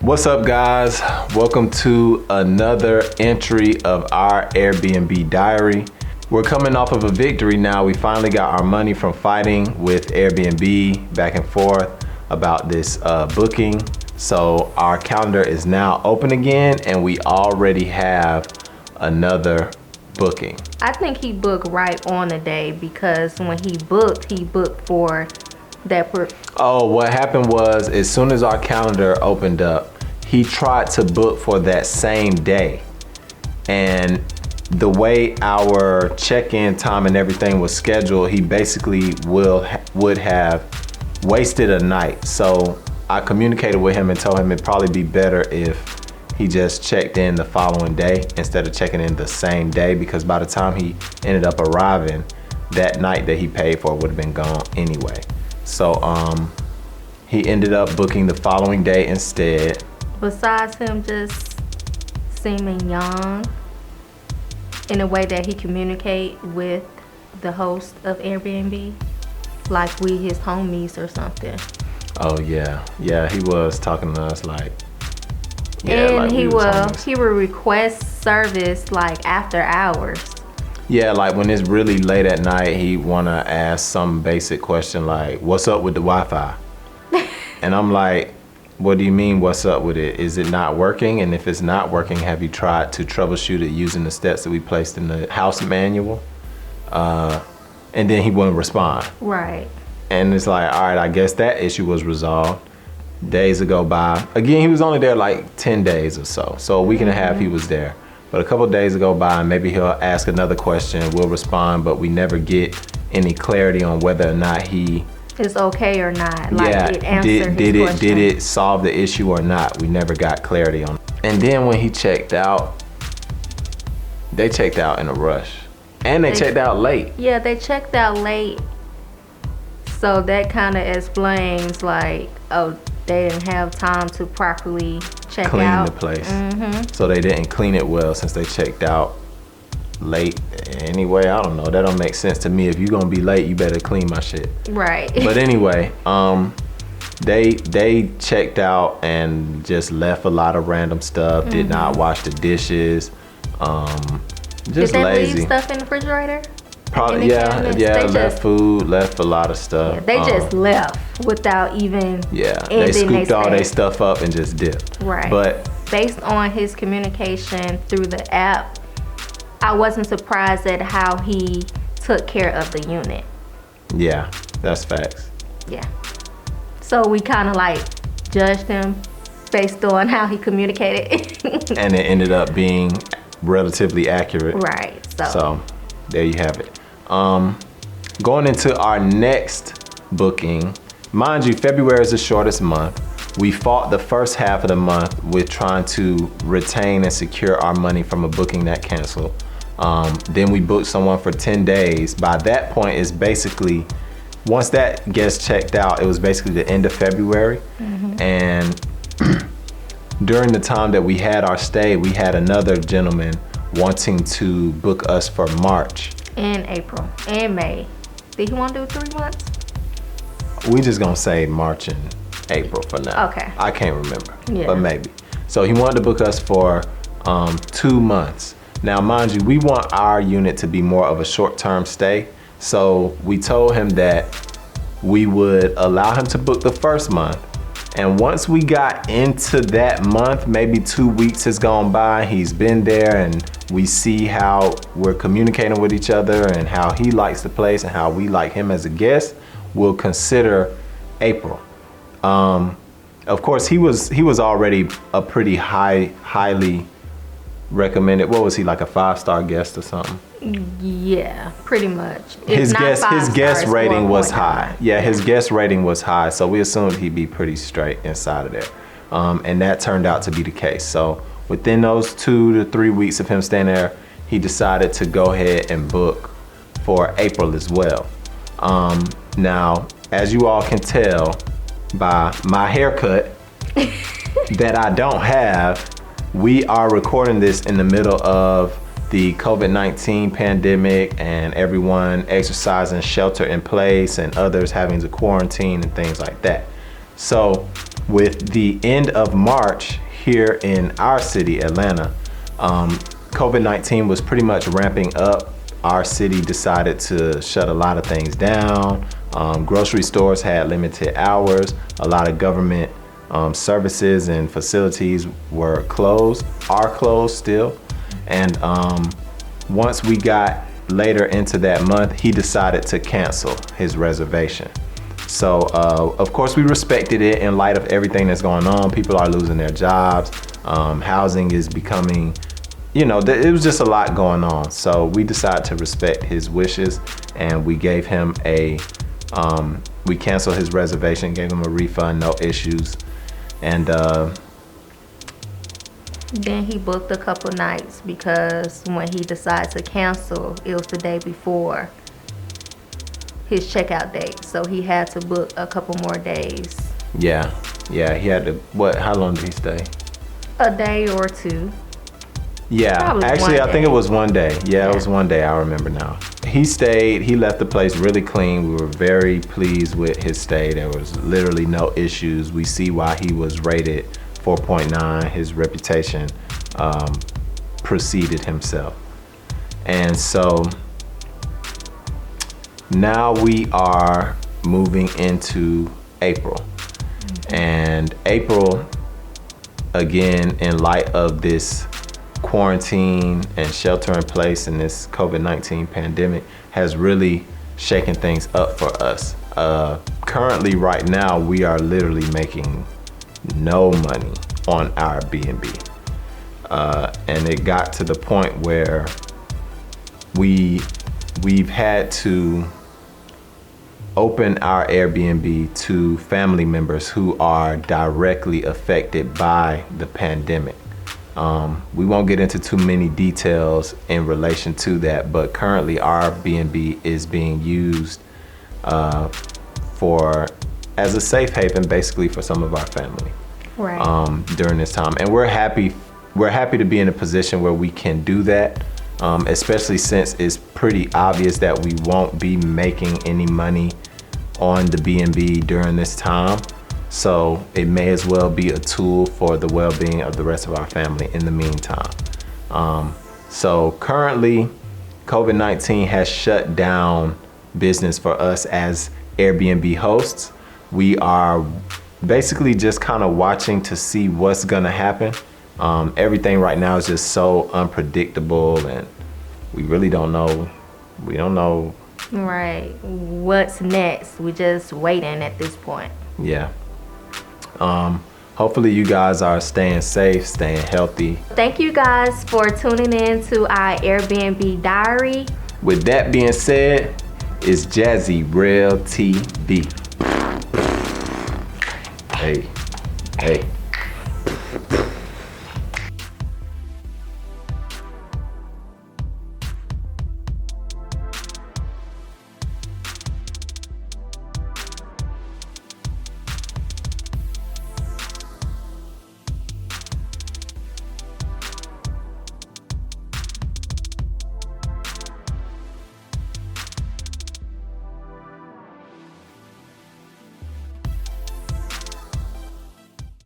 What's up, guys? Welcome to another entry of our Air BnB diary. We're coming off of a victory now. We finally got our money from fighting with Air BnB back and forth about this booking. So our calendar is now open again and we already have another booking. I think he booked right on the day because when he booked for that. Oh, what happened was as soon as our calendar opened up, he tried to book for that same day. And the way our check-in time and everything was scheduled, he basically would have wasted a night. So I communicated with him and told him it'd probably be better if he just checked in the following day instead of checking in the same day, because by the time he ended up arriving, that night that he paid for would have been gone anyway. So he ended up booking the following day instead. Besides him just seeming young in a way that he communicate with the host of Airbnb, like we his homies or something. Oh yeah, he was talking to us like. Yeah, and like he will request service like after hours. Yeah, like when it's really late at night, he wanna ask some basic question like, "What's up with the Wi-Fi?" And I'm like, "What do you mean, what's up with it? Is it not working? And if it's not working, have you tried to troubleshoot it using the steps that we placed in the house manual?" And then he wouldn't respond. Right. And it's like, all right, I guess that issue was resolved. Days go by. Again, he was only there like 10 days or so. So a week and a half he was there. But a couple of days go by and maybe he'll ask another question, we'll respond, but we never get any clarity on whether or not he it's okay or not. Like yeah, it answered his question. Did it solve the issue or not? We never got clarity on it. And then when he checked out, they checked out in a rush. And they checked out late. Yeah, they checked out late. So that kind of explains like, oh, they didn't have time to properly clean the place. So they didn't clean it well since they checked out late. Anyway, I don't know. That don't make sense to me. If you're gonna be late, you better clean my shit. Right. But anyway, they checked out and just left a lot of random stuff. Did not wash the dishes. Just did they lazy. leave stuff in the refrigerator? Probably, left food, left a lot of stuff. Yeah, they just left without even. Yeah, they scooped all their stuff up and just dipped. Right. But based on his communication through the app, I wasn't surprised at how he took care of the unit. Yeah, that's facts. Yeah. So we kind of like judged him based on how he communicated. And it ended up being relatively accurate. Right. So there you have it. Going into our next booking, mind you, February is the shortest month. We fought the first half of the month with trying to retain and secure our money from a booking that canceled. Then we booked someone for 10 days. By that point, it's basically, once that gets checked out, it was basically the end of February. And during the time that we had our stay, we had another gentleman wanting to book us for March. And April and May. Did he want to do 3 months? We just gonna say March and April for now. Okay. I can't remember, yeah. But maybe. So he wanted to book us for 2 months. Now, mind you, we want our unit to be more of a short-term stay. So we told him that we would allow him to book the first month. And once we got into that month, maybe 2 weeks has gone by, he's been there and we see how we're communicating with each other and how he likes the place and how we like him as a guest, we'll consider April. Of course, he was already a pretty highly recommended. What was he, like a 5-star guest or something? Yeah, pretty much. His guest rating was high. Yeah, his guest rating was high, so we assumed he'd be pretty straight inside of there. And that turned out to be the case. So within those 2 to 3 weeks of him staying there, he decided to go ahead and book for April as well. Now, as you all can tell by my haircut that I don't have, we are recording this in the middle of the COVID-19 pandemic and everyone exercising shelter in place and others having to quarantine and things like that. So with the end of March here in our city, Atlanta, COVID-19 was pretty much ramping up. Our city decided to shut a lot of things down. Grocery stores had limited hours. A lot of government services and facilities were closed, are closed still. And once we got later into that month, he decided to cancel his reservation. So of course we respected it in light of everything that's going on. People are losing their jobs. Housing is becoming, it was just a lot going on. So we decided to respect his wishes, and we gave him we canceled his reservation, gave him a refund, no issues. And then he booked a couple nights, because when he decided to cancel, it was the day before his checkout date. So he had to book a couple more days. Yeah, he had to, how long did he stay? A day or two. Yeah, Probably actually I think it was one day. Yeah, it was one day, I remember now. He stayed, he left the place really clean. We were very pleased with his stay. There was literally no issues. We see why he was rated 4.9. His reputation preceded himself. And so now we are moving into April. And April, again, in light of this quarantine and shelter in place and this COVID-19 pandemic, has really shaken things up for us. Currently, right now, we are literally making no money on our B&B. And it got to the point where we've had to open our Airbnb to family members who are directly affected by the pandemic. We won't get into too many details in relation to that, but currently our B&B is being used as a safe haven, basically, for some of our family. Right. During this time. And we're happy to be in a position where we can do that, especially since it's pretty obvious that we won't be making any money on the B&B during this time. So it may as well be a tool for the well-being of the rest of our family in the meantime. So currently, COVID-19 has shut down business for us as Airbnb hosts. We are basically just kind of watching to see what's gonna happen. Everything right now is just so unpredictable, and we really don't know. We don't know. Right. What's next? We're just waiting at this point. Yeah. Hopefully you guys are staying safe, staying healthy. Thank you guys for tuning in to our Airbnb diary. With that being said, it's JazzyRell TV. Hey.